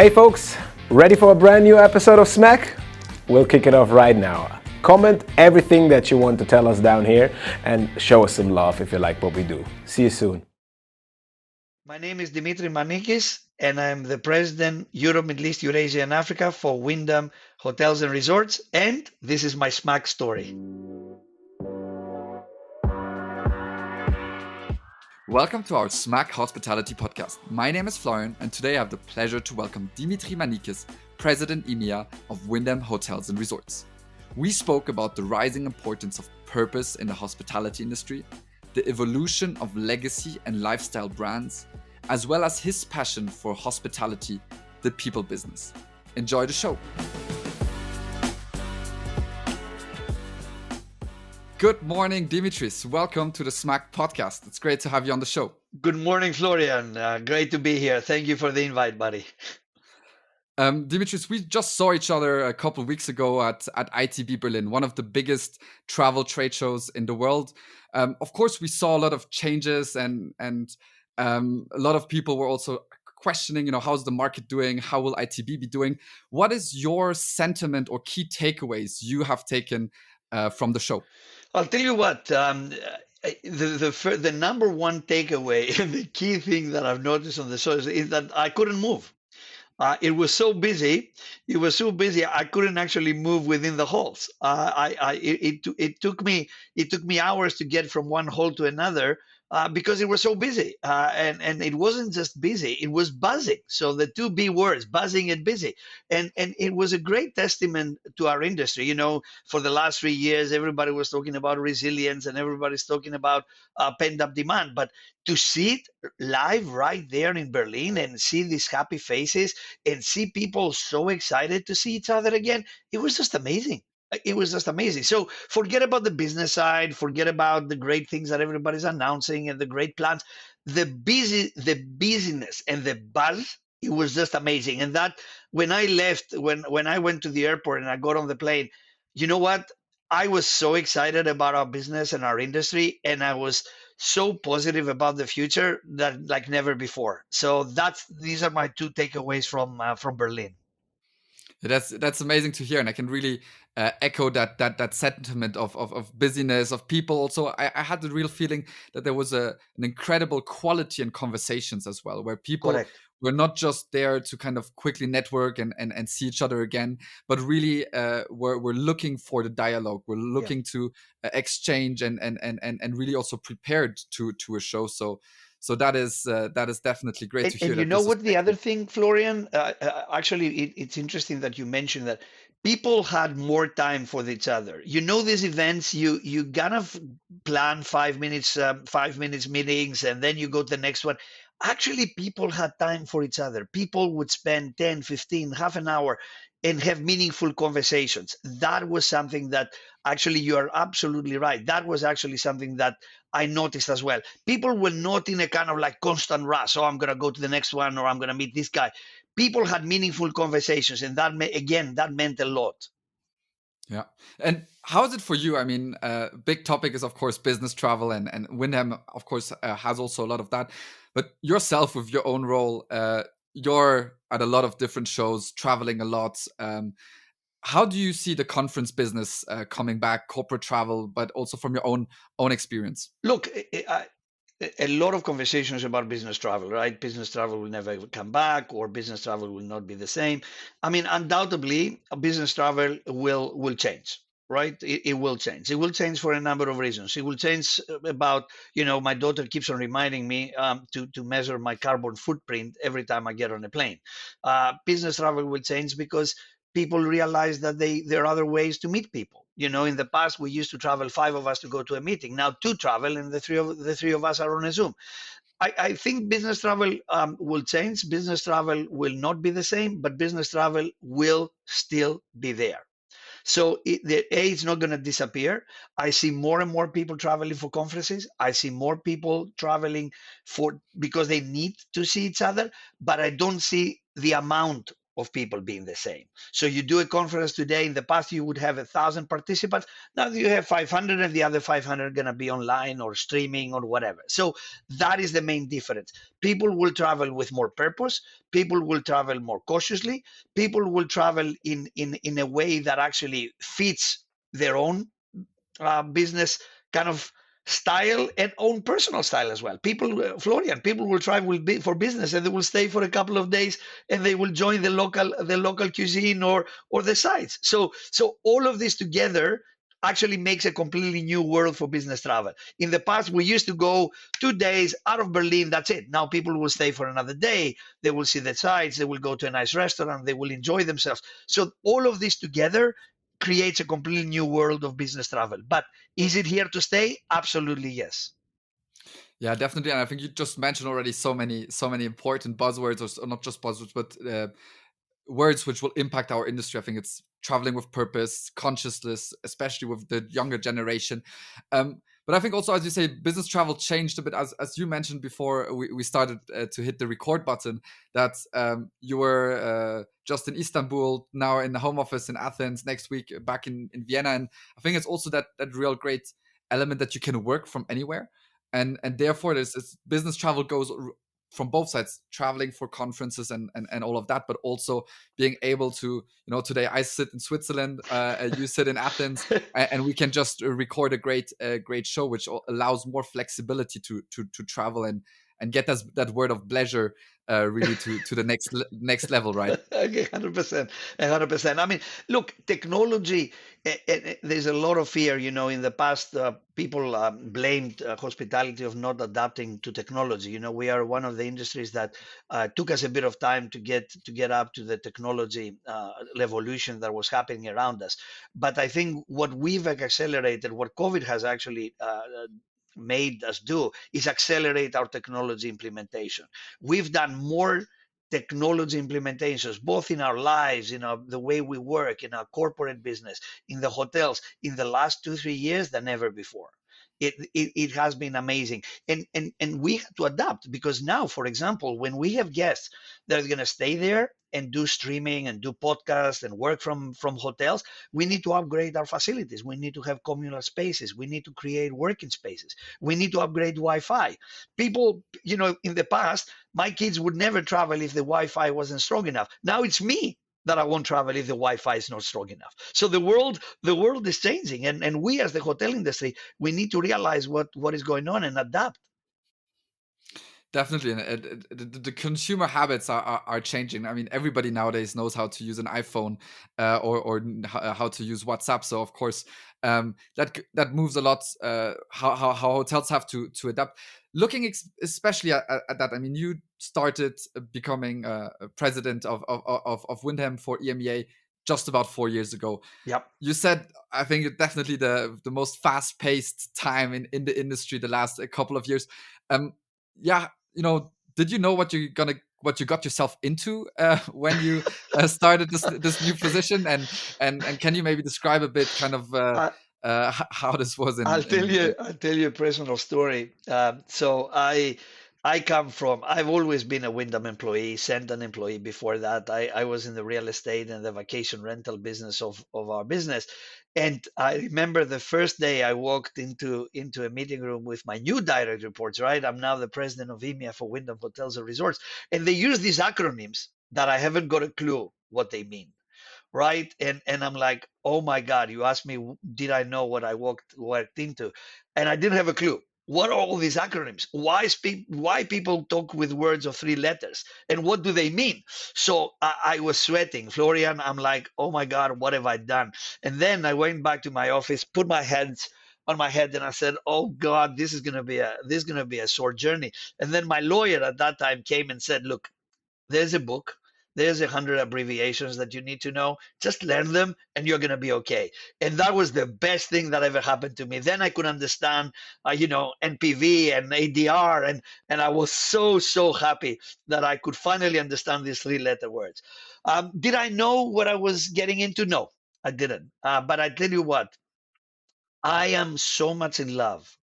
Hey folks, ready for a brand new episode of Smack? We'll kick it off right now. Comment everything that you want to tell us down here and show us some love if you like what we do. See you soon. My name is Dimitris Manikis, and I'm the president, Europe, Middle East, Eurasia, and Africa for Wyndham Hotels and Resorts. And this is my smack story. Welcome to our Smack Hospitality Podcast. My name is Florian, and today I have the pleasure to welcome Dimitris Manikis, President EMEA of Wyndham Hotels and Resorts. We spoke about the rising importance of purpose in the hospitality industry, the evolution of legacy and lifestyle brands, as well as his passion for hospitality, the people business. Enjoy the show. Good morning, Dimitris. Welcome to the Smack Podcast. It's great to have you on the show. Good morning, Florian. Great to be here. Thank you for the invite, buddy. Dimitris, we just saw each other a couple of weeks ago at ITB Berlin, one of the biggest travel trade shows in the world. Of course, we saw a lot of changes and a lot of people were also questioning, how's the market doing? How will ITB be doing? What is your sentiment or key takeaways you have taken from the show? I'll tell you what, the number one takeaway and the key thing that I've noticed on the show is that I couldn't move. It was so busy. It was so busy. I couldn't actually move within the halls. It took me hours to get from one hall to another because it was so busy. And it wasn't just busy; it was buzzing. So the two B words, buzzing and busy. And it was a great testament to our industry. For the last 3 years, everybody was talking about resilience and everybody's talking about pent up demand. But to see it live right there in Berlin and see these happy faces and see people so excited to see each other again, it was just amazing. It was just amazing. So forget about the business side, forget about the great things that everybody's announcing and the great plans. The busyness and the buzz, it was just amazing. And that when I left, when I went to the airport and I got on the plane, you know what? I was so excited about our business and our industry, and I was so positive about the future that like never before. So these are my two takeaways from Berlin. That's amazing to hear, and I can really echo that sentiment of busyness of people. Also, I had the real feeling that there was an incredible quality in conversations as well, where people Correct. were not just there to kind of quickly network and see each other again, but really were looking for the dialogue. We're Yeah. looking to exchange and really also prepared to a show. So that is definitely great to hear And you that know this is what the other taking. thing, Florian? Actually, it's interesting that you mentioned that people had more time for each other. These events, you kind of plan 5 minutes, 5 minutes meetings, and then you go to the next one. Actually, people had time for each other. People would spend 10, 15, half an hour and have meaningful conversations. That was something that actually you are absolutely right. That was actually something that I noticed as well. People were not in a kind of like constant rush. Oh, I'm going to go to the next one or I'm going to meet this guy. People had meaningful conversations. And again, that meant a lot. Yeah. And how is it for you? I mean, big topic is, of course, business travel, and Wyndham, of course, has also a lot of that. But yourself, with your own role, you're at a lot of different shows, traveling a lot. How do you see the conference business coming back, corporate travel, but also from your own experience? Look, a lot of conversations about business travel, right? Business travel will never come back, or business travel will not be the same. I mean, undoubtedly, business travel will change, right? It will change. It will change for a number of reasons. It will change about, my daughter keeps on reminding me to measure my carbon footprint every time I get on a plane. Business travel will change because people realize that there are other ways to meet people. In the past we used to travel 5 of us to go to a meeting. Now two travel, and the three of us are on a Zoom. I think business travel will change. Business travel will not be the same, but business travel will still be there. So it's not going to disappear. I see more and more people traveling for conferences. I see more people traveling because they need to see each other, but I don't see the amount of people being the same. So you do a conference today. In the past, you would have 1,000 participants. Now you have 500, and the other 500 are going to be online or streaming or whatever. So that is the main difference. People will travel with more purpose. People will travel more cautiously. People will travel in a way that actually fits their own business kind of style and own personal style as well. People, Florian, people will travel for business and they will stay for a couple of days and they will join the local cuisine or the sites. So all of this together actually makes a completely new world for business travel. In the past, we used to go 2 days out of Berlin. That's it. Now people will stay for another day. They will see the sights. They will go to a nice restaurant. They will enjoy themselves. So all of this together creates a completely new world of business travel. But is it here to stay? Absolutely yes. Yeah, definitely. And I think you just mentioned already so many important buzzwords, or not just buzzwords, but words which will impact our industry. I think it's traveling with purpose, consciousness, especially with the younger generation. But I think also, as you say, business travel changed a bit. As you mentioned before, we started to hit the record button, that you were just in Istanbul, now in the home office in Athens, next week back in Vienna. And I think it's also that real great element that you can work from anywhere. And therefore, this business travel goes from both sides, traveling for conferences and all of that, but also being able to, today I sit in Switzerland, you sit in Athens, and we can just record a great show, which allows more flexibility to travel and get that word of pleasure really to the next level, right? Okay, 100%, 100%. I mean, look, technology. There's a lot of fear. In the past, people blamed hospitality of not adapting to technology. We are one of the industries that took us a bit of time to get up to the technology revolution that was happening around us. But I think what we've accelerated, what COVID has actually made us do, is accelerate our technology implementation. We've done more technology implementations, both in our lives, the way we work, in our corporate business, in the hotels, in the last 2-3 years than ever before. It has been amazing, and we had to adapt, because now, for example, when we have guests that are going to stay there and do streaming and do podcasts and work from hotels, we need to upgrade our facilities. We need to have communal spaces. We need to create working spaces. We need to upgrade Wi-Fi. People, in the past, my kids would never travel if the Wi-Fi wasn't strong enough. Now it's me that I won't travel if the Wi-Fi is not strong enough. So the world is changing, and we, as the hotel industry, we need to realize what is going on and adapt. Definitely, and the consumer habits are changing. I mean, everybody nowadays knows how to use an iPhone, or how to use WhatsApp. So of course, that moves a lot. How hotels have to adapt. Looking especially at that, I mean, you started becoming president of Wyndham for EMEA just about 4 years ago. Yep. You said, I think, definitely the most fast paced time in the industry the last couple of years. Yeah, did you know what you got yourself into when you started this new position, and can you maybe describe a bit kind of how this was I'll tell you a personal story. So I've always been a Wyndham employee, Sendon employee. Before that, I was in the real estate and the vacation rental business of our business. And I remember the first day I walked into a meeting room with my new direct reports, right? I'm now the president of EMEA for Wyndham Hotels and Resorts. And they use these acronyms that I haven't got a clue what they mean, right? And I'm like, oh my God, you asked me, did I know what I worked into? And I didn't have a clue. What are all these acronyms? Why people talk with words of 3 letters, and what do they mean? So I was sweating, Florian. I'm like, oh my God, what have I done? And then I went back to my office, put my hands on my head, and I said, oh God, this is gonna be a short journey. And then my lawyer at that time came and said, look, there's a book. There's 100 abbreviations that you need to know. Just learn them and you're going to be okay. And that was the best thing that ever happened to me. Then I could understand, NPV and ADR. And I was so happy that I could finally understand these 3-letter words. Did I know what I was getting into? No, I didn't. But I tell you what, I am so much in love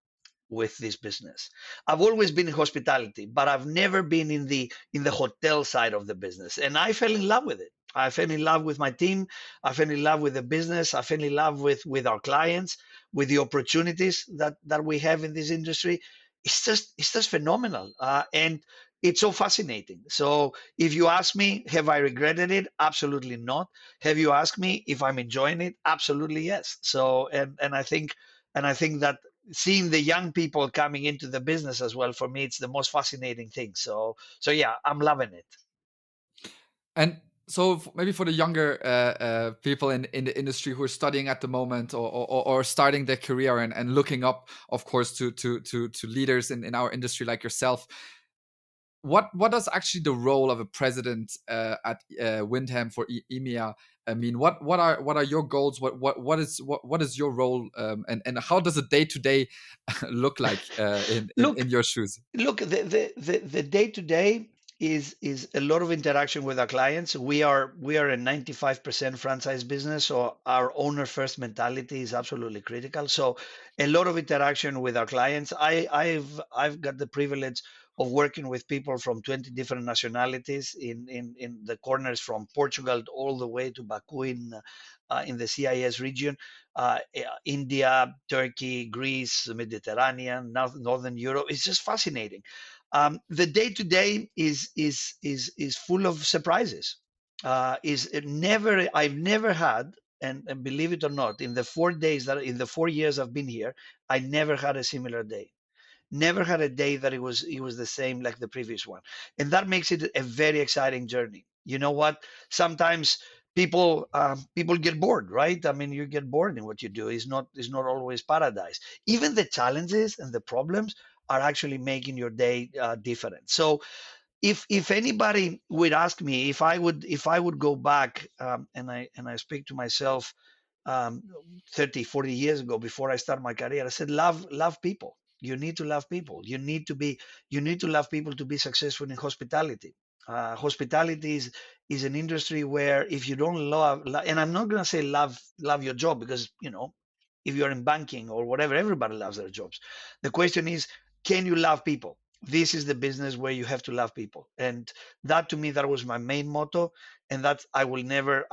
with this business. I've always been in hospitality, but I've never been in the hotel side of the business, and I fell in love with it. I fell in love with my team. I fell in love with the business. I fell in love with our clients, with the opportunities that we have in this industry. It's just phenomenal, and it's so fascinating. So if you ask me, have I regretted it? Absolutely not. Have you asked me if I'm enjoying it? Absolutely yes. So and I think that seeing the young people coming into the business as well, for me, it's the most fascinating thing. So yeah, I'm loving it. And so maybe for the younger people in the industry who are studying at the moment, or starting their career, and looking up, of course, to leaders in our industry like yourself, what does actually the role of a president at Wyndham for EMEA mean? What are your goals? What is your role, and how does a day to day look like in Look, your shoes? Look, the day to day is a lot of interaction with our clients. We are a 95% franchise business, so our owner first mentality is absolutely critical. So a lot of interaction with our clients. I've got the privilege of working with people from 20 different nationalities in the corners from Portugal all the way to Baku in the CIS region, India, Turkey, Greece, the Mediterranean, Northern Europe. It's just fascinating. The day to day is full of surprises. Is it never I've never had, and believe it or not, in the 4 years I've been here, I never had a similar day. Never had a day that it was the same like the previous one, and that makes it a very exciting journey. You know what? Sometimes people get bored, right? I mean, you get bored in what you do. It's not always paradise. Even the challenges and the problems are actually making your day different. So if anybody would ask me if I would go back, and I speak to myself, um, 30, 40 years ago, before I started my career, I said, love people. You need to love people. You need to love people to be successful in hospitality. Hospitality is an industry where if you don't and I'm not going to say love your job, because if you're in banking or whatever, everybody loves their jobs. The question is, can you love people? This is the business where you have to love people, and that, to me, that was my main motto, and that I will never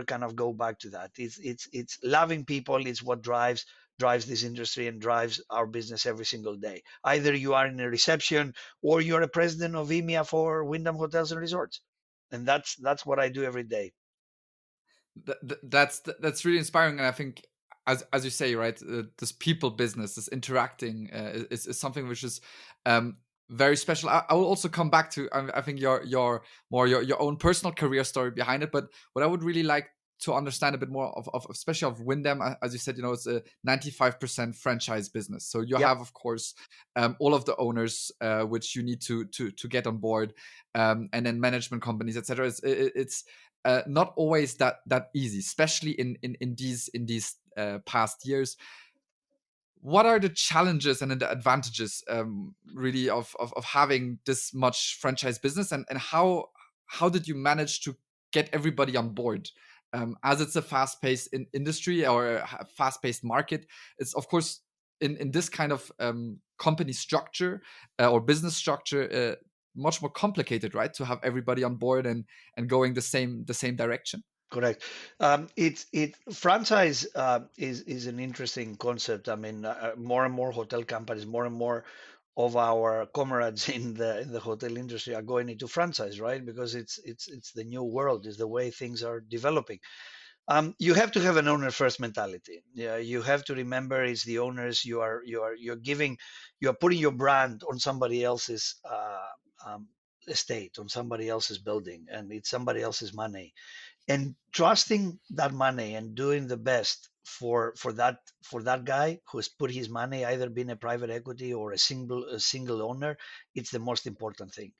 kind of go back to that. It's loving people is what drives this industry and drives our business every single day. Either you are in a reception or you're a president of EMEA for Wyndham Hotels and Resorts, and that's what I do every day. That's really inspiring, and I think, as you say, right, this people business, this interacting, is something which is um, very special. I will also come back to, I think, your own personal career story behind it, but what I would really like to understand a bit more of especially of Wyndham, as you said, it's a 95% franchise business, so you Yep, have, of course, all of the owners, which you need to get on board, and then management companies, etc. It's not always that easy, especially in these past years. What are the challenges and the advantages, really, of having this much franchise business, and how did you manage to get everybody on board? As it's a fast-paced industry, or a fast-paced market, it's, of course, in this kind of company structure, or business structure, much more complicated, right, to have everybody on board and going the same direction. correct. It franchise is an interesting concept. I mean, more and more hotel companies, more and more of our comrades in the hotel industry are going into franchise, right? Because it's the new world, is the way things are developing. You have to have an owner first mentality. Yeah, you have to remember it's the owners. You're putting your brand on somebody else's estate, on somebody else's building, and it's somebody else's money, and trusting that money and doing the best for that guy who's put his money, either being a private equity or a single owner. It's the most important thing.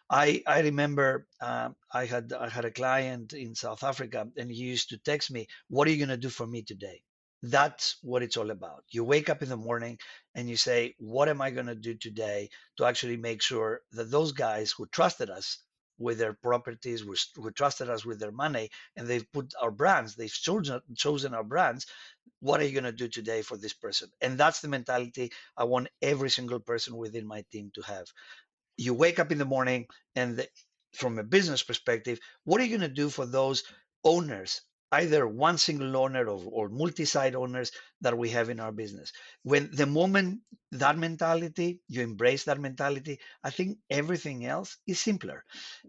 I remember, I had a client in South Africa, and he used to text me, "What are you going to do for me today?" That's what it's all about. You wake up in the morning and you say, "What am I going to do today to actually make sure that those guys who trusted us with their properties, who trusted us with their money, and they've put our brands, they've chosen our brands, what are you going to do today for this person?" And that's the mentality I want every single person within my team to have. You wake up in the morning, and from a business perspective, what are you going to do for those owners, either one single owner or multi-site owners that we have in our business? When the moment that mentality, you embrace that mentality, I think everything else is simpler.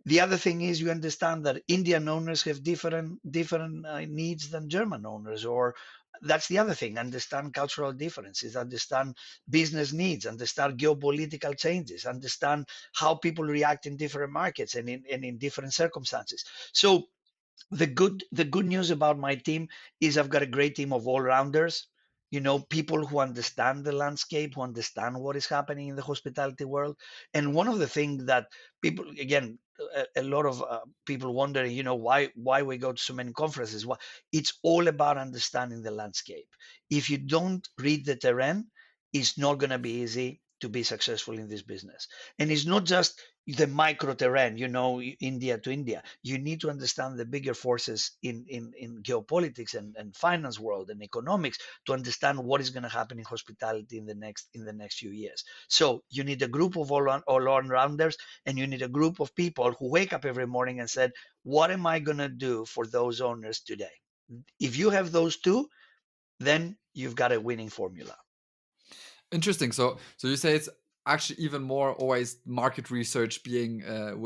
The other thing is you understand that Indian owners have different needs than German owners, or that's the other thing. Understand cultural differences, understand business needs, understand geopolitical changes, understand how people react in different markets and in different circumstances. So the good news about my team is I've got a great team of all rounders. People who understand the landscape, who understand what is happening in the hospitality world. And one of the things that people, again, a lot of people wondering, why we go to so many conferences. Why It's all about understanding the landscape. If you don't read the terrain, it's not going to be easy to be successful in this business. And it's not just the micro terrain, India to India. You need to understand the bigger forces in geopolitics and finance world and economics to understand what is going to happen in hospitality in the next few years. So you need a group of all rounders, and you need a group of people who wake up every morning and said, what am I going to do for those owners today? If you have those two, then you've got a winning formula. Interesting. So you say it's actually even more always market research, being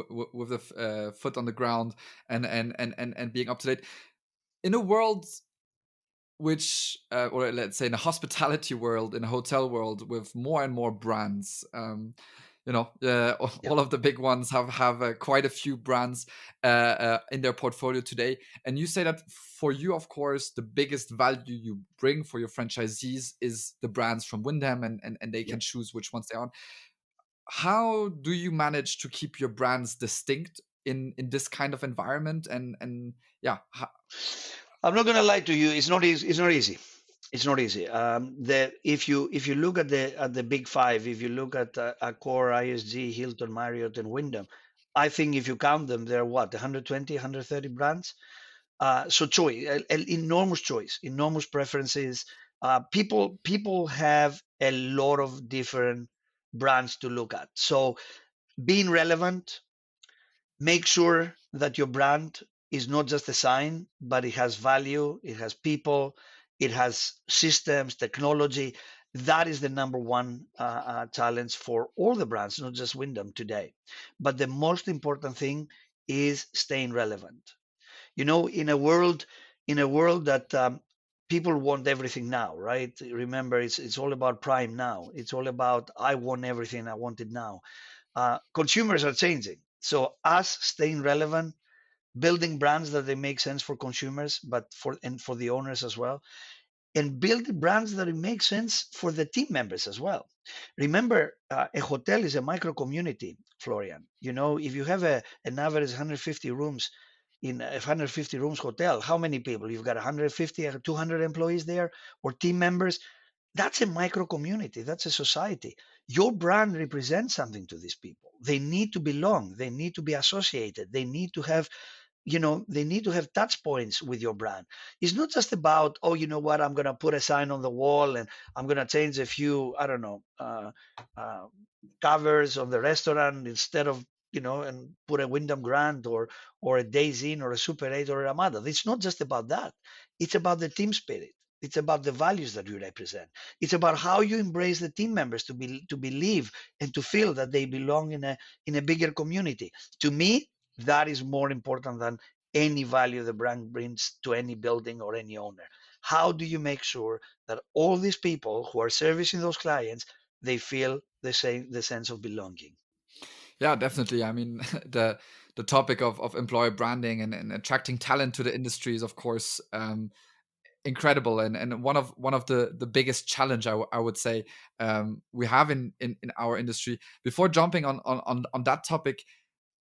with the foot on the ground, and being up to date in a world which, or let's say in a hospitality world, in a hotel world, with more and more brands. Yeah. All of the big ones have quite a few brands in their portfolio today. And you say that for you, of course, the biggest value you bring for your franchisees is the brands from Wyndham, and they Yeah. can choose which ones they are on. How do you manage to keep your brands distinct in this kind of environment? And yeah, I'm not going to lie to you. It's not easy. It's not easy. It's not easy. If you look at the big five, if you look at Accor, ISG, Hilton, Marriott, and Wyndham, I think if you count them, there are what, 120, 130 brands. So choice, an enormous choice, enormous preferences. People have a lot of different brands to look at. So being relevant, make sure that your brand is not just a sign, but it has value, it has people, it has systems, technology. That is the number one challenge for all the brands, not just Wyndham today. But the most important thing is staying relevant. In a world that people want everything now, right? Remember, it's all about prime now. It's all about I want everything, I want it now. Consumers are changing. So us staying relevant, building brands that they make sense for consumers, but for the owners as well, and building brands that it makes sense for the team members as well. Remember, a hotel is a micro community, Florian. If you have an average 150 rooms in a 150 rooms hotel, how many people? You've got 150 or 200 employees there or team members. That's a micro community. That's a society. Your brand represents something to these people. They need to belong. They need to be associated. They need to have touch points with your brand. It's not just about, oh, you know what, I'm going to put a sign on the wall and I'm going to change a few, I don't know, uh, covers of the restaurant instead of, and put a Wyndham Grand or a Days Inn or a Super 8 or a Ramada. It's not just about that. It's about the team spirit. It's about the values that you represent. It's about how you embrace the team members to believe and to feel that they belong in a bigger community. To me, that is more important than any value the brand brings to any building or any owner. How do you make sure that all these people who are servicing those clients, they feel the sense of belonging? yeah, definitely. I mean, the topic of employer branding and attracting talent to the industry is, of course, incredible, and one of the biggest challenge I would say we have in our industry. Before jumping on that topic,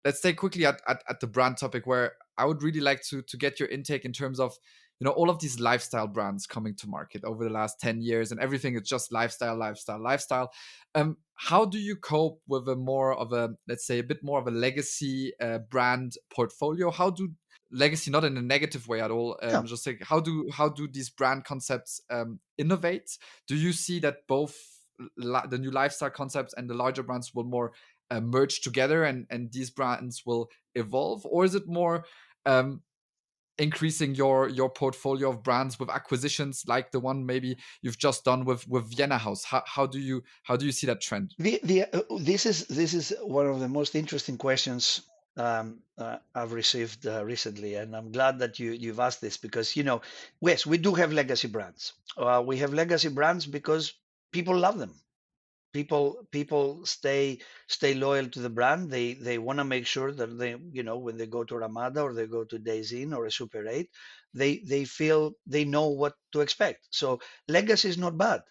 let's stay quickly at the brand topic, where I would really like to get your intake in terms of all of these lifestyle brands coming to market over the last 10 years, and everything is just lifestyle, lifestyle, lifestyle. How do you cope with a more of a, let's say, a bit more of a legacy brand portfolio? How do legacy, not in a negative way at all, Yeah. just like how do these brand concepts innovate? Do you see that both the new lifestyle concepts and the larger brands will more merge together and these brands will evolve, or is it more um, increasing your portfolio of brands with acquisitions like the one maybe you've just done with Vienna House? How do you see that trend? This is one of the most interesting questions I've received recently, and I'm glad that you've asked this because yes, we do have legacy brands. We have legacy brands because people love them. People stay loyal to the brand. They want to make sure that they, when they go to Ramada or they go to Days Inn or a Super 8, they feel they know what to expect. So legacy is not bad,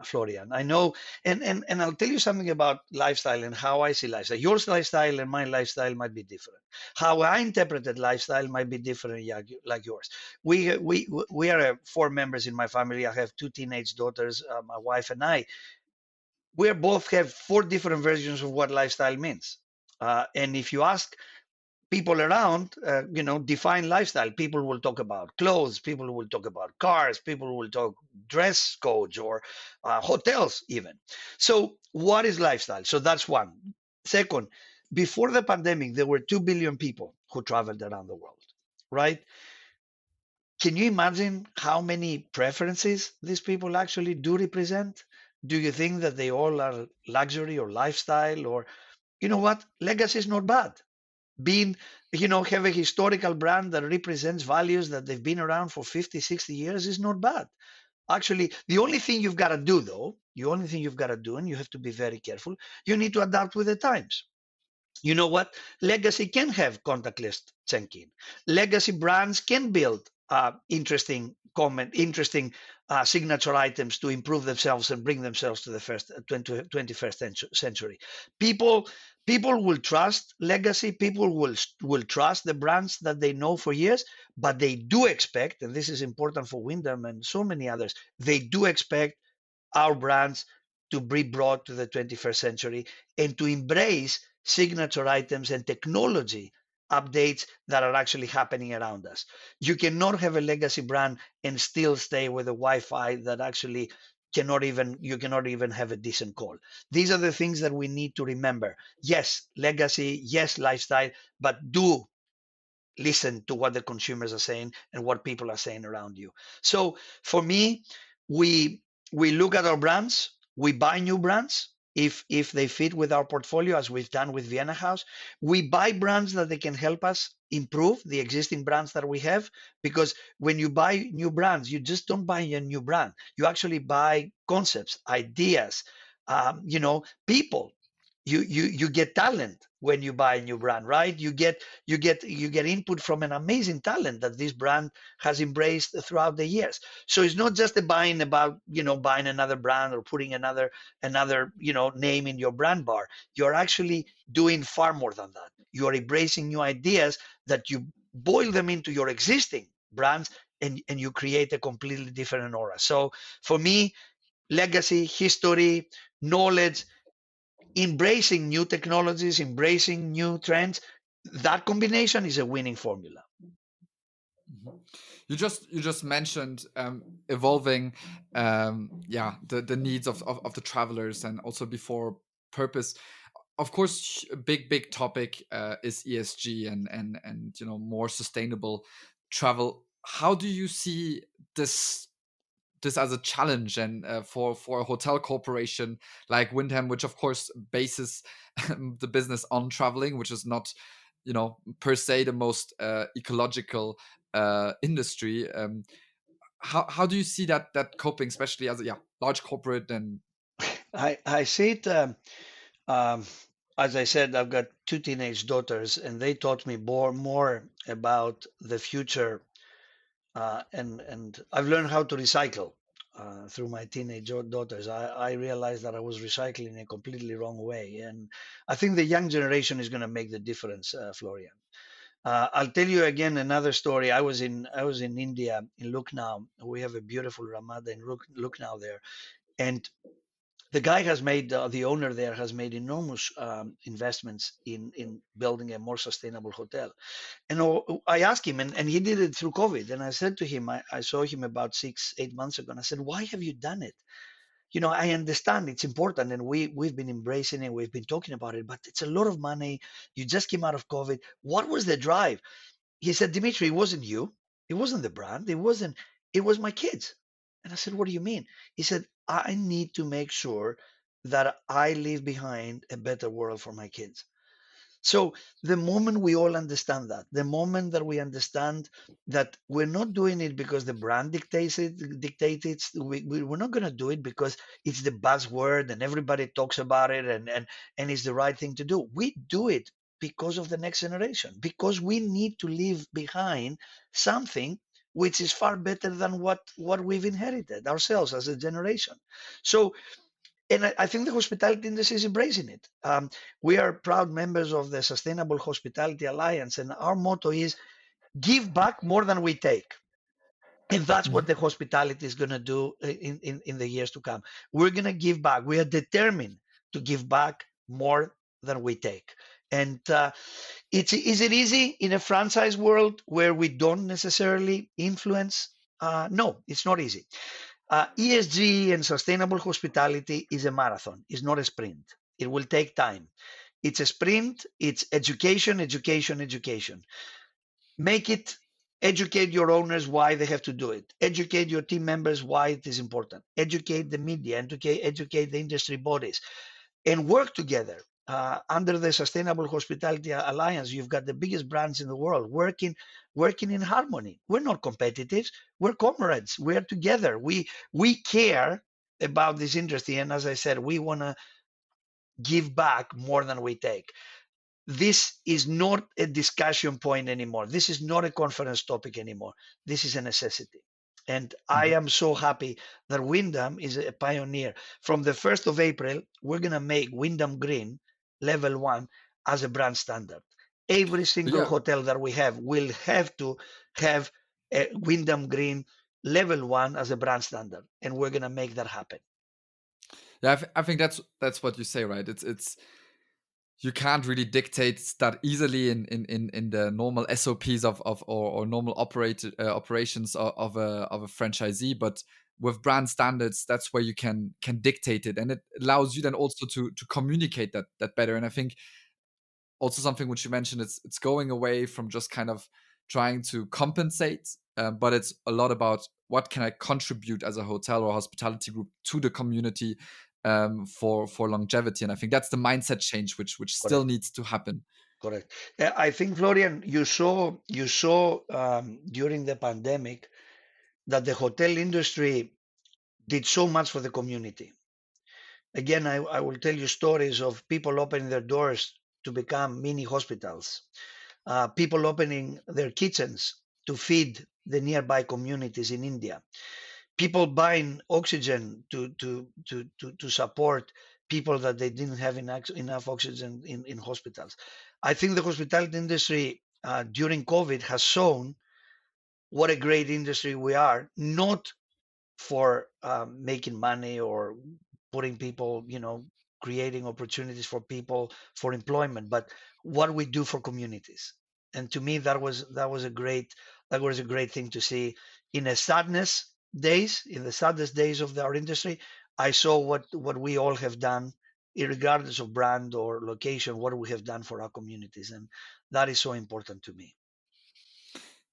Florian. I know, and I'll tell you something about lifestyle and how I see lifestyle. Your lifestyle and my lifestyle might be different. How I interpreted lifestyle might be different, like yours. We are four members in my family. I have two teenage daughters, my wife and I. We both have four different versions of what lifestyle means. And if you ask people around, define lifestyle, people will talk about clothes, people will talk about cars, people will talk dress codes or hotels even. So what is lifestyle? So that's one. Second, before the pandemic, there were 2 billion people who traveled around the world, right? Can you imagine how many preferences these people actually do represent? Do you think that they all are luxury or lifestyle? Or, you know what? Legacy is not bad. Being, have a historical brand that represents values that they've been around for 50, 60 years is not bad. Actually, the only thing you've got to do, though, and you have to be very careful, you need to adapt with the times. You know what? Legacy can have contactless check-in. Legacy brands can build interesting signature items to improve themselves and bring themselves to the 21st century. People, people will trust legacy. People will trust the brands that they know for years. But they do expect, and this is important for Wyndham and so many others, they do expect our brands to be brought to the 21st century and to embrace signature items and technology updates that are actually happening around us. You cannot have a legacy brand and still stay with a Wi-Fi that actually you cannot even have a decent call. These are the things that we need to remember. Yes, legacy, yes, lifestyle, but do listen to what the consumers are saying and what people are saying around you. So for me, we we look at our brands, we buy new brands if they fit with our portfolio, as we've done with Vienna House. We buy brands that they can help us improve the existing brands that we have, because when you buy new brands, you just don't buy a new brand. You actually buy concepts, ideas, people. You get talent when you buy a new brand, right? You get input from an amazing talent that this brand has embraced throughout the years. So it's not just a buying about buying another brand or putting another name in your brand bar. You're actually doing far more than that. You are embracing new ideas that you boil them into your existing brands, and you create a completely different aura. So for me, legacy, history, knowledge, embracing new technologies, embracing new trends, that combination is a winning formula. Mhm. You just mentioned evolving, the needs of the travelers, and also before purpose. Of course, a big topic is ESG and more sustainable travel. How do you see this as a challenge, and for a hotel corporation like Wyndham, which of course bases the business on traveling, which is not per se the most ecological industry. How do you see that coping, especially as a large corporate? And I see it. Um, as I said, I've got two teenage daughters, and they taught me more about the future, and I've learned how to recycle through my teenage daughters. I realized that I was recycling in a completely wrong way, and I think the young generation is going to make the difference, Florian. I'll tell you again another story. I was in India, in Lucknow. We have a beautiful Ramada in Lucknow there, and the owner there has made enormous investments in building a more sustainable hotel. And I asked him, and he did it through COVID. And I said to him, I saw him about 6, 8 months ago, and I said, "Why have you done it?" I understand it's important, and we've been embracing it, we've been talking about it, but it's a lot of money. You just came out of COVID. What was the drive? He said, Dimitri, it wasn't you. It wasn't the brand. It was my kids. And I said, what do you mean? He said, I need to make sure that I leave behind a better world for my kids. So the moment we all understand that, the moment that we understand that we're not doing it because the brand dictates it, we're not going to do it because it's the buzzword and everybody talks about it, and it's the right thing to do. We do it because of the next generation, because we need to leave behind something which is far better than what we've inherited ourselves as a generation. So, and I think the hospitality industry is embracing it. We are proud members of the Sustainable Hospitality Alliance, and our motto is give back more than we take. And that's what the hospitality is going to do in the years to come. We're going to give back. We are determined to give back more than we take. And is it easy in a franchise world where we don't necessarily influence? No, it's not easy. ESG and sustainable hospitality is a marathon, it's not a sprint. It will take time. It's a sprint, it's education, education, education. Make it, educate your owners why they have to do it. Educate your team members why it is important. Educate the media, educate the industry bodies, and work together. Under the Sustainable Hospitality Alliance, you've got the biggest brands in the world working in harmony. We're not competitors. We're comrades. We're together. We care about this industry, and as I said, we want to give back more than we take. This is not a discussion point anymore. This is not a conference topic anymore. This is a necessity. And I am so happy that Wyndham is a pioneer. From the 1st of April, we're going to make Wyndham Green level 1 as a brand standard. Every single Yeah, hotel that we have will have to have a Wyndham Green level 1 as a brand standard. And we're going to make that happen. yeah. I think that's what you say, right? It's you can't really dictate that easily in the normal SOPs or normal operations of a franchisee, but with brand standards, that's where you can dictate it, and it allows you then also to communicate that better. And I think also something which you mentioned, it's going away from just kind of trying to compensate, but it's a lot about what can I contribute as a hotel or hospitality group to the community, for longevity. And I think that's the mindset change which still Correct. needs to happen. Correct. I think, Florian, you saw during the pandemic that the hotel industry did so much for the community. Again, I will tell you stories of people opening their doors to become mini hospitals, people opening their kitchens to feed the nearby communities in India, people buying oxygen to support people that they didn't have enough oxygen in hospitals. I think the hospitality industry during COVID has shown what a great industry we are, not for making money or putting people, creating opportunities for people for employment, but what we do for communities. And to me, that was a great thing to see in a sadness days, in the saddest days of our industry. I saw what we all have done, regardless of brand or location, what we have done for our communities, and that is so important to me.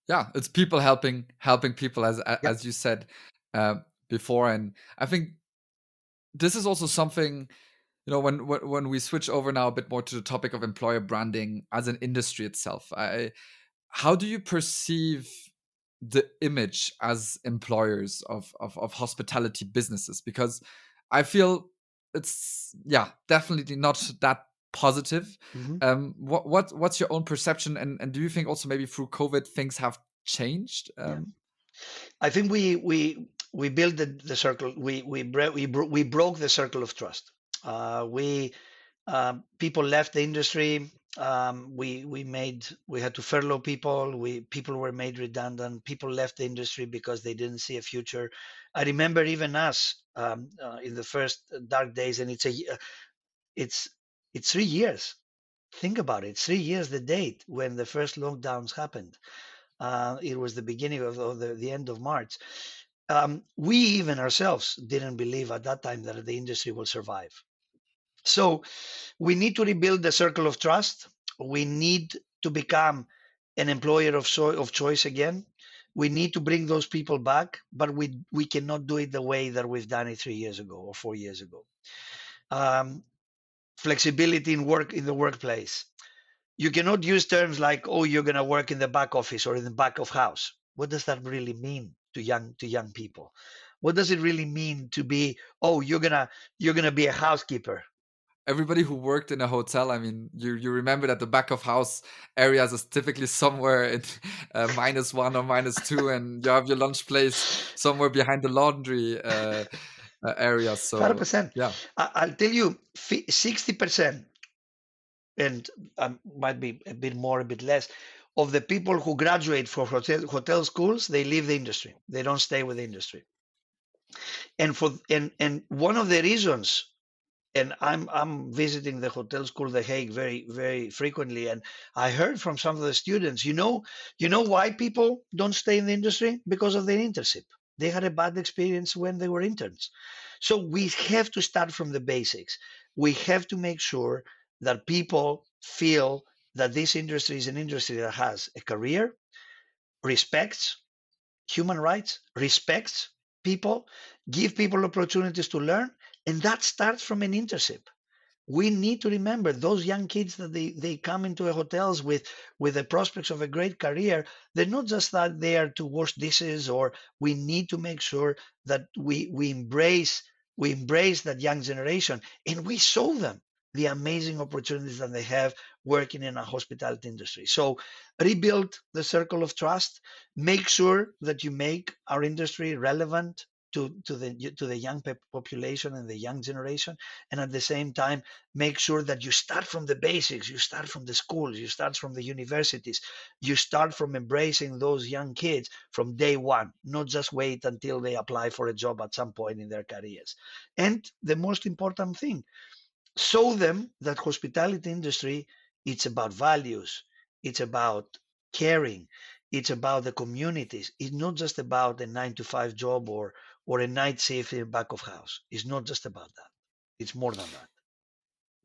Yeah, it's people helping people, as Yeah. as you said, uh, before. And I think this is also something, when we switch over now a bit more to the topic of employer branding as an industry itself. How do you perceive the image as employers of hospitality businesses? Because I feel it's, yeah, definitely not that positive. Mhm. What's your own perception, and do you think also maybe through COVID things have changed? Yeah. I think we built the circle. We broke the circle of trust. We People left the industry. We had to furlough people. People were made redundant. People left the industry because they didn't see a future. I remember even us in the first dark days, and it's 3 years. Think about it. It's 3 years the date when the first lockdowns happened. It was the beginning of the end of March. We even ourselves didn't believe at that time that the industry will survive. So we need to rebuild the circle of trust. We need to become an employer of choice again. We need to bring those people back, but we cannot do it the way that we've done it 3 years ago or 4 years ago. Um, Flexibility in the workplace. You cannot use terms like, "Oh, you're going to work in the back office or in the back of house." What does that really mean to young people? What does it really mean to be, "Oh, you're gonna be a housekeeper"? Everybody who worked in a hotel, I mean, you remember that the back of house areas is typically somewhere in -1 or -2, and you have your lunch place somewhere behind the laundry area. So 100%. yeah, I'll tell you, 60%, and might be a bit more, a bit less, of the people who graduate from hotel schools, they leave the industry. They don't stay with the industry. And one of the reasons, and I'm visiting the hotel school The Hague very very frequently, and I heard from some of the students, you know why people don't stay in the industry? Because of their internship. They had a bad experience when they were interns. So we have to start from the basics. We have to make sure that people feel that this industry is an industry that has a career, respects human rights, respects people, give people opportunities to learn, and that starts from an internship. We need to remember those young kids that they come into a hotels with the prospects of a great career. They're not just that there to wash dishes, or we need to make sure that we embrace that young generation, and we show them the amazing opportunities that they have working in a hospitality industry. So rebuild the circle of trust, make sure that you make our industry relevant to the young population and the young generation, and at the same time make sure that you start from the basics, you start from the schools, you start from the universities, you start from embracing those young kids from day one, not just wait until they apply for a job at some point in their careers. And the most important thing, show them that hospitality industry, it's about values, it's about caring, it's about the communities. It's not just about a 9 to 5 job or a night shift in the back of house. It's not just about that. It's more than that.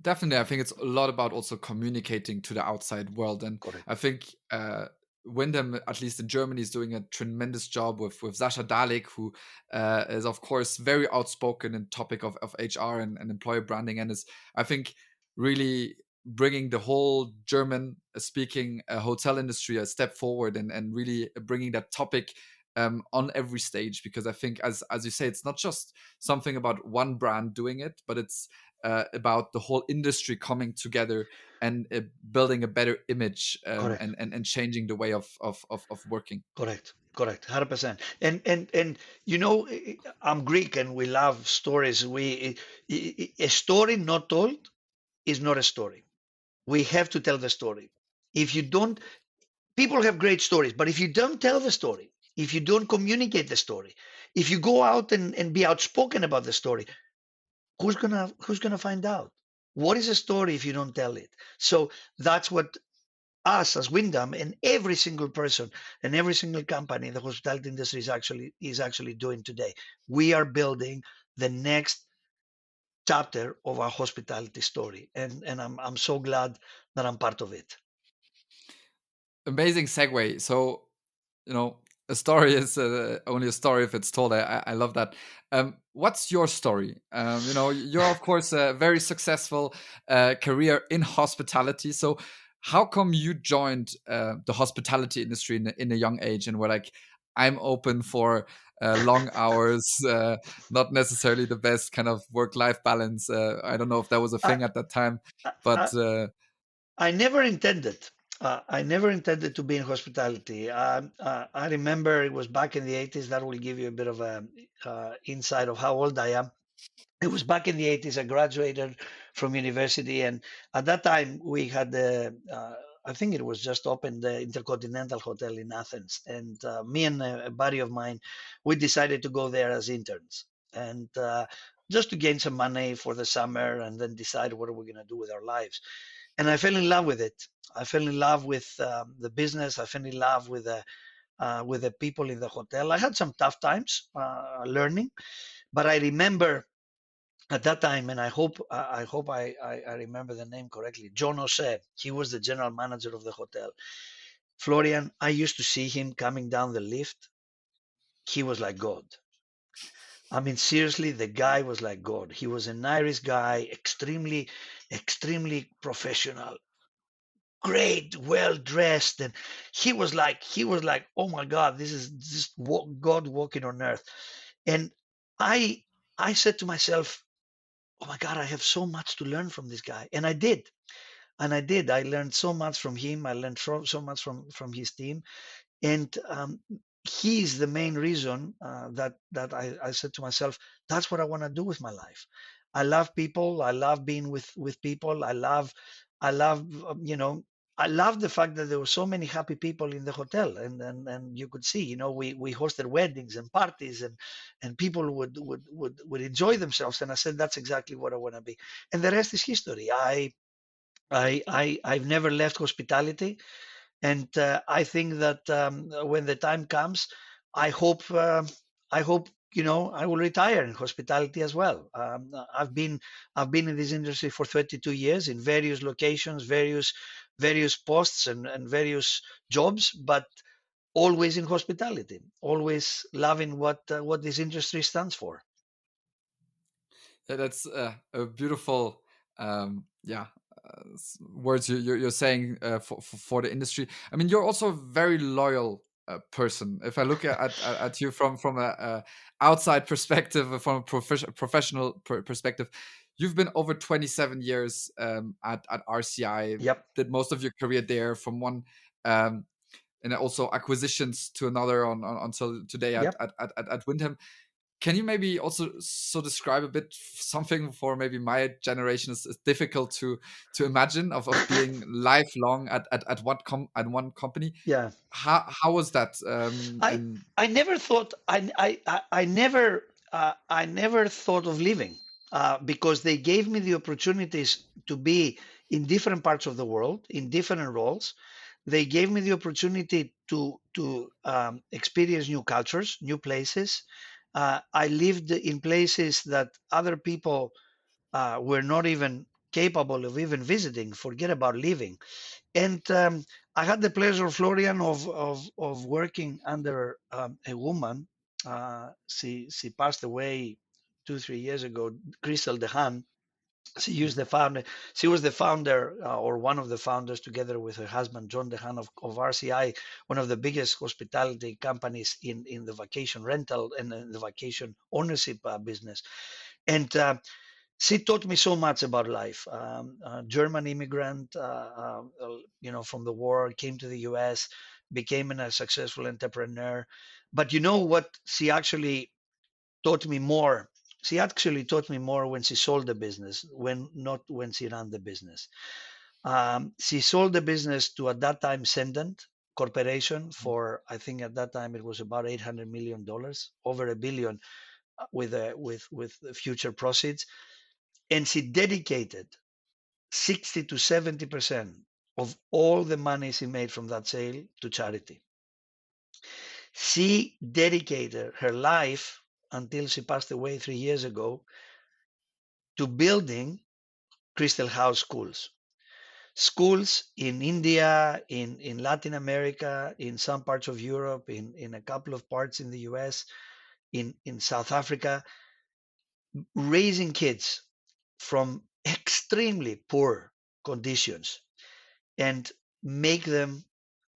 definitely. I think it's a lot about also communicating to the outside world, and Correct. I think Wyndham, at least in Germany, is doing a tremendous job with Sasha Dalek, who is of course very outspoken in topic of HR and employer branding, and is, I think, really bringing the whole German speaking hotel industry a step forward, and really bringing that topic on every stage, because I think, as you say, it's not just something about one brand doing it, but it's about the whole industry coming together and building a better image, Correct. and changing the way of working. Correct. Correct. 100%. And I'm Greek and we love stories. A story not told is not a story. We have to tell the story. If you don't, people have great stories, but if you don't tell the story, if you don't communicate the story, if you go out and be outspoken about the story, who's gonna find out? What is a story if you don't tell it? So that's what us as Wyndham and every single person and every single company in the hospitality industry is actually doing today. We are building the next chapter of our hospitality story, and I'm so glad that I'm part of it. Amazing segue. So, you know, a story is only a story if it's told. I love that. What's your story? You're of course a very successful career in hospitality. So, how come you joined the hospitality industry in a young age and were like, I'm open for long hours, not necessarily the best kind of work-life balance. I don't know if that was a I, thing at that time, I, but I never intended. I never intended to be in hospitality. I remember it was back in the 80s. That will give you a bit of a insight of how old I am. It was back in the 80s. I graduated from university, and at that time we had I think it was just opened the Intercontinental Hotel in Athens, and me and a buddy of mine, we decided to go there as interns, and just to gain some money for the summer, and then decide what are we going to do with our lives. And I fell in love with it. I fell in love with the business. I fell in love with with the people in the hotel. I had some tough times learning, but I remember at that time, and I remember the name correctly. John Ose, he was the general manager of the hotel. Florian, I used to see him coming down the lift. He was like God. I mean, seriously, the guy was like God. He was an Irish guy, extremely professional, great, well dressed, and he was like, oh my God, this is just God walking on earth. And I I said to myself, oh my God, I have so much to learn from this guy, and I did. And I did. I learned so much from him. I learned so much from his team, and he's the main reason that I said to myself, that's what I want to do with my life. I love people. I love being with people. I love I love the fact that there were so many happy people in the hotel, and you could see, we hosted weddings and parties, and people would enjoy themselves. And I said, that's exactly what I want to be. And the rest is history. I've never left hospitality, and I think that when the time comes, I hope I hope I will retire in hospitality as well. I've been in this industry for 32 years in various locations, various posts, and various jobs, but always in hospitality, always loving what this industry stands for. That's a beautiful, yeah, words you're saying for the industry. I mean, you're also a very loyal person. If I look at you from a outside perspective, from a professional perspective, you've been over 27 years at RCI, Yep, did most of your career there from one. Um, and also acquisitions to another until today yep. at Wyndham. Can you maybe also describe a bit something for maybe my generation is difficult to imagine of being lifelong at one company? Yeah. How was that? I And I never thought I never thought of leaving because they gave me the opportunities to be in different parts of the world in different roles. They gave me the opportunity to experience new cultures, new places. I lived in places that other people were not even capable of even visiting. Forget about living. And I had the pleasure, Florian, of working under a woman. She passed away 2 3 years ago, Crystal Dehan. She used the founder. She was the founder or one of the founders, together with her husband John Dehan of RCI, one of the biggest hospitality companies in the vacation rental and in the vacation ownership business. And she taught me so much about life. German immigrant, from the war, came to the U.S., became a successful entrepreneur. But you know what? Taught me more. She actually taught me more when she sold the business, not when she ran the business. She sold the business to, at that time, Sendent Corporation for, I think at that time it was about $800 million, over $1 billion, with future proceeds, and she dedicated 60 to 70% of all the money she made from that sale to charity. She dedicated her life until she passed away 3 years ago to building Crystal House schools. Schools in India, in Latin America, in some parts of Europe, in a couple of parts in the US, in South Africa, raising kids from extremely poor conditions and make them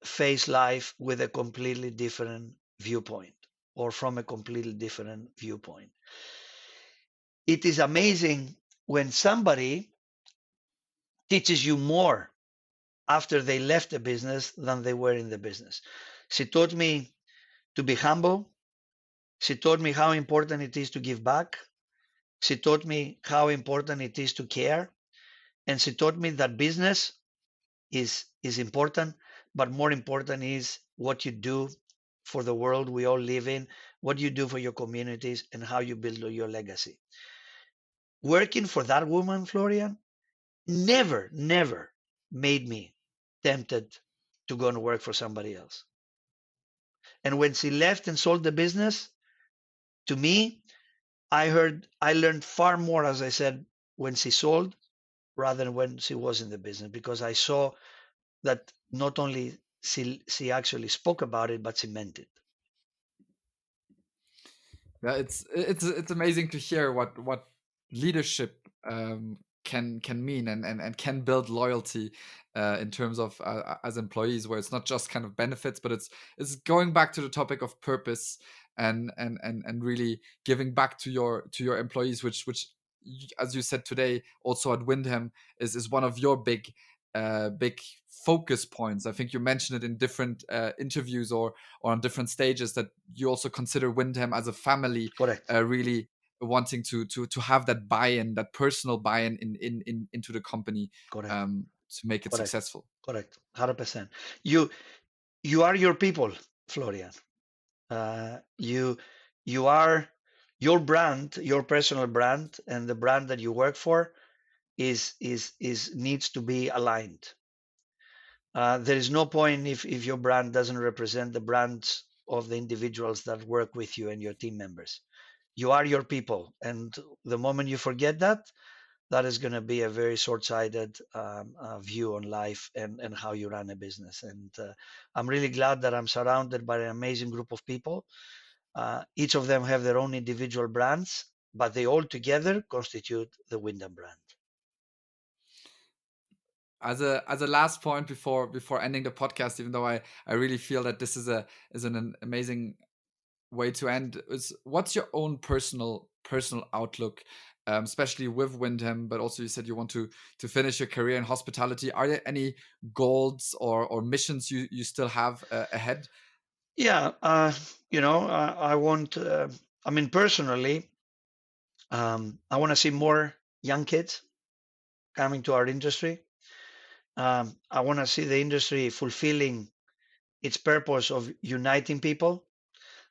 face life with a completely different viewpoint, or from a completely different viewpoint. It is amazing when somebody teaches you more after they left the business than they were in the business. She taught me to be humble. She taught me how important it is to give back. She taught me how important it is to care. And she taught me that business is important, but more important is what you do for the world we all live in, what you do for your communities, and how you build your legacy. Working for that woman, Florian, never made me tempted to go and work for somebody else. And when she left and sold the business, to me, I learned far more, as I said, when she sold rather than when she was in the business, because I saw that not only she actually spoke about it, but she meant it. Yeah, it's amazing to hear what leadership can mean and can build loyalty in terms of as employees, where it's not just kind of benefits, but it's going back to the topic of purpose and really giving back to your employees, which as you said today, also at Wyndham is one of your big focus points. I think you mentioned it in different interviews or on different stages, that you also consider Wyndham as a family. Correct. Really wanting to have that buy-in, that personal buy-in into the company. Correct. To make it Correct. successful. Correct. 100%. You are your people, Florian. You are your brand, your personal brand, and the brand that you work for is needs to be aligned. There is no point if your brand doesn't represent the brands of the individuals that work with you and your team members. You are your people, and the moment you forget that, that is going to be a very short-sighted view on life and how you run a business. And I'm really glad that I'm surrounded by an amazing group of people. Each of them have their own individual brands, but they all together constitute the Wyndham brand. As a last point before ending the podcast, even though I really feel that this is an amazing way to end, is what's your own personal outlook, especially with Wyndham, but also you said you want to finish your career in hospitality. Are there any goals or missions you still have ahead? Yeah, I want. I mean, personally, I want to see more young kids coming to our industry. I want to see the industry fulfilling its purpose of uniting people.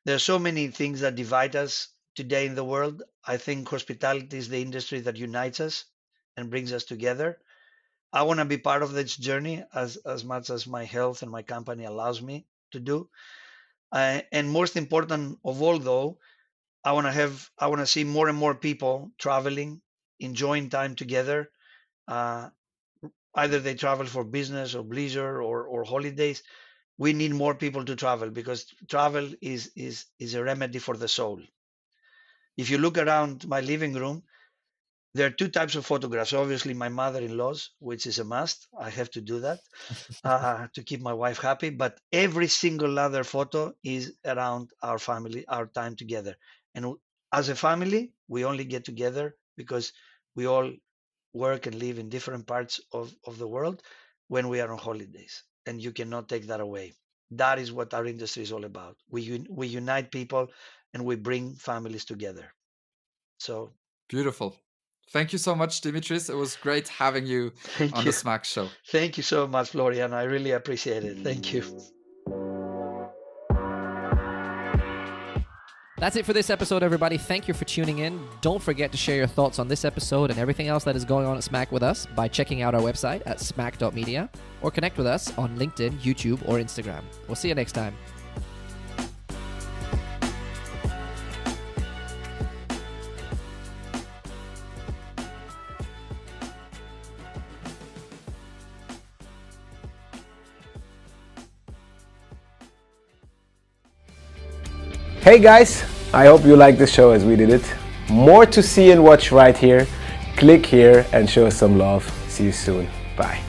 There are so many things that divide us today in the world. I think hospitality is the industry that unites us and brings us together. I want to be part of this journey as much as my health and my company allows me to do. And most important of all, though, I want to see more and more people traveling, enjoying time together. Either they travel for business or leisure or holidays. We need more people to travel, because travel is a remedy for the soul. If you look around my living room, there are two types of photographs. Obviously, my mother-in-law's, which is a must. I have to do that to keep my wife happy. But every single other photo is around our family, our time together. And as a family, we only get together because we all work and live in different parts of the world when we are on holidays. And you cannot take that away. That is what our industry is all about. We unite people and we bring families together. So beautiful. Thank you so much, Dimitris. It was great having you on the Smack Show. Thank you so much, Florian. I really appreciate it. Thank you. That's it for this episode, everybody. Thank you for tuning in. Don't forget to share your thoughts on this episode and everything else that is going on at Smack with us by checking out our website at smack.media or connect with us on LinkedIn, YouTube, or Instagram. We'll see you next time. Hey guys, I hope you liked this show as we did it. More to see and watch right here. Click here and show us some love. See you soon. Bye.